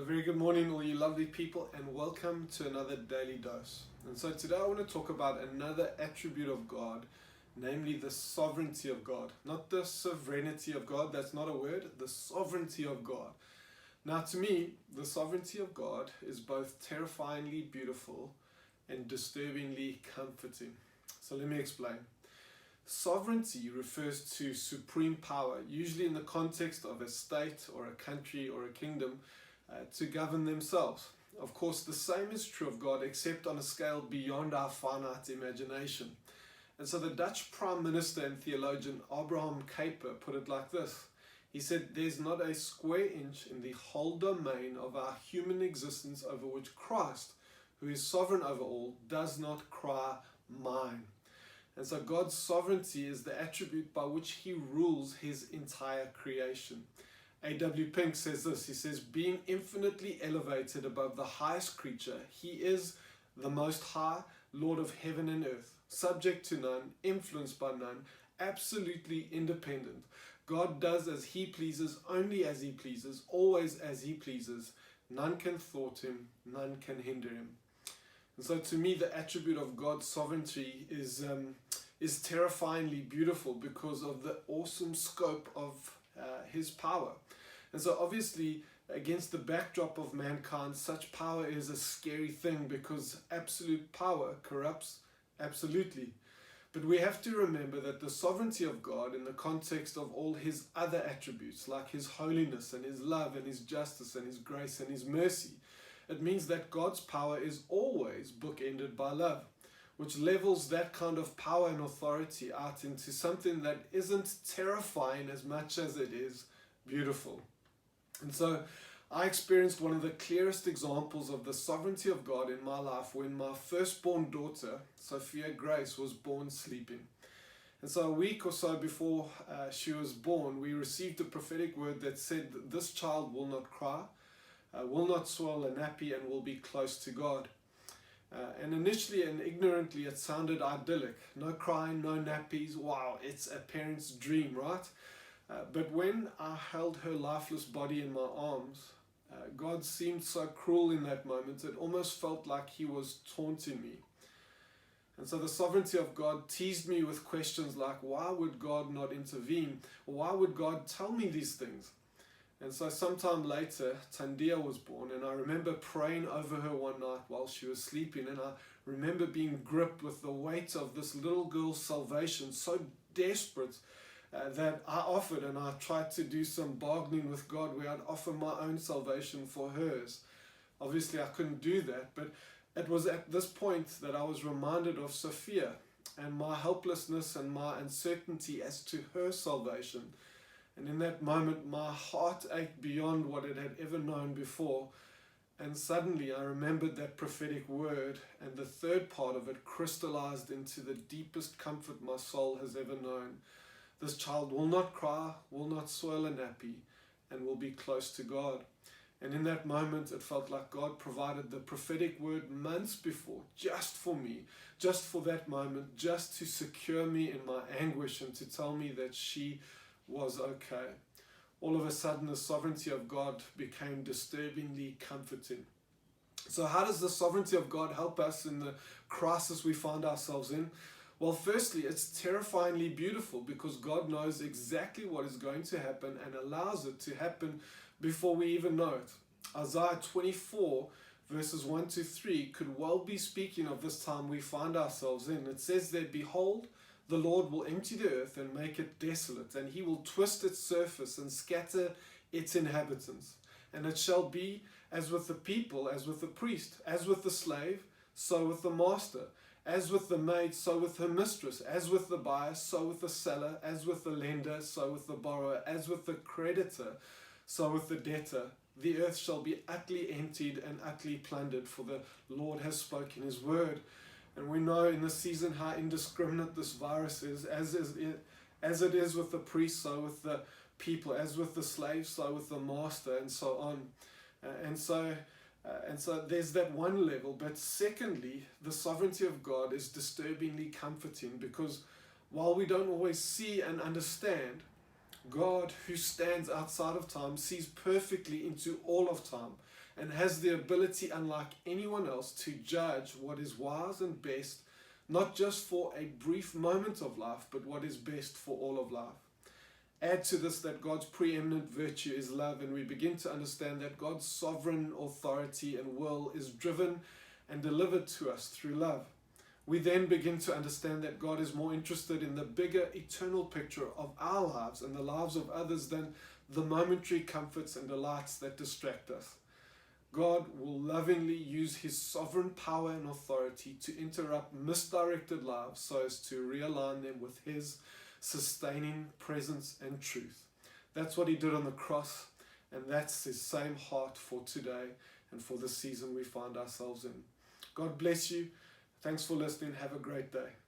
very good morning, all you lovely people, and welcome to another daily dose. And so today I want to talk about another attribute of God, namely the sovereignty of God. Not the sovereignty of God, that's not a word, the sovereignty of God. Now, to me, the sovereignty of God is both terrifyingly beautiful and disturbingly comforting. So let me explain. Sovereignty refers to supreme power, usually in the context of a state or a country or a kingdom, to govern themselves. Of course, the same is true of God, except on a scale beyond our finite imagination. And so the Dutch Prime Minister and theologian Abraham Kuyper put it like this. He said, "There's not a square inch in the whole domain of our human existence over which Christ, who is sovereign over all, does not cry, mine." And so God's sovereignty is the attribute by which he rules his entire creation. A.W. Pink says this, he says, "Being infinitely elevated above the highest creature, he is the most high, Lord of heaven and earth, subject to none, influenced by none, absolutely independent. God does as he pleases, only as he pleases, always as he pleases. None can thwart him, none can hinder him." And so to me, the attribute of God's sovereignty is terrifyingly beautiful because of the awesome scope of his power. And so obviously, against the backdrop of mankind, such power is a scary thing because absolute power corrupts absolutely. But we have to remember that the sovereignty of God in the context of all his other attributes, like his holiness and his love and his justice and his grace and his mercy, it means that God's power is always bookended by love, which levels that kind of power and authority out into something that isn't terrifying as much as it is beautiful. And so I experienced one of the clearest examples of the sovereignty of God in my life when my firstborn daughter, Sophia Grace, was born sleeping. And so a week or so before she was born, we received a prophetic word that said that this child will not cry, will not swallow a nappy, and will be close to God. And initially and ignorantly it sounded idyllic. No crying, no nappies. Wow, it's a parent's dream, right? But when I held her lifeless body in my arms, God seemed so cruel in that moment. It almost felt like he was taunting me. And so the sovereignty of God teased me with questions like, why would God not intervene? Why would God tell me these things? And so sometime later, Tandia was born, and I remember praying over her one night while she was sleeping, and I remember being gripped with the weight of this little girl's salvation, so desperate that I offered, and I tried to do some bargaining with God where I'd offer my own salvation for hers. Obviously, I couldn't do that, but it was at this point that I was reminded of Sophia and my helplessness and my uncertainty as to her salvation. And in that moment, my heart ached beyond what it had ever known before. And suddenly I remembered that prophetic word, and the third part of it crystallized into the deepest comfort my soul has ever known. This child will not cry, will not soil a nappy, and will be close to God. And in that moment, it felt like God provided the prophetic word months before, just for me, just for that moment, just to secure me in my anguish and to tell me that she was okay. All of a sudden, the sovereignty of God became disturbingly comforting. So how does the sovereignty of God help us in the crisis we find ourselves in? Well, firstly, it's terrifyingly beautiful because God knows exactly what is going to happen and allows it to happen before we even know it. Isaiah 24 verses 1 to 3 could well be speaking of this time we find ourselves in. It says that, "Behold, the Lord will empty the earth and make it desolate, and he will twist its surface and scatter its inhabitants. And it shall be as with the people, as with the priest, as with the slave, so with the master, as with the maid, so with her mistress, as with the buyer, so with the seller, as with the lender, so with the borrower, as with the creditor, so with the debtor. The earth shall be utterly emptied and utterly plundered, for the Lord has spoken his word." And we know in this season how indiscriminate this virus is, as it is with the priest, so with the people, as with the slave, so with the master, and so on. And so there's that one level. But secondly, the sovereignty of God is disturbingly comforting because while we don't always see and understand, God, who stands outside of time, sees perfectly into all of time and has the ability, unlike anyone else, to judge what is wise and best, not just for a brief moment of life, but what is best for all of life. Add to this that God's preeminent virtue is love, and we begin to understand that God's sovereign authority and will is driven and delivered to us through love. We then begin to understand that God is more interested in the bigger eternal picture of our lives and the lives of others than the momentary comforts and delights that distract us. God will lovingly use his sovereign power and authority to interrupt misdirected lives so as to realign them with his sustaining presence and truth. That's what he did on the cross, and that's his same heart for today and for the season we find ourselves in. God bless you. Thanks for listening. Have a great day.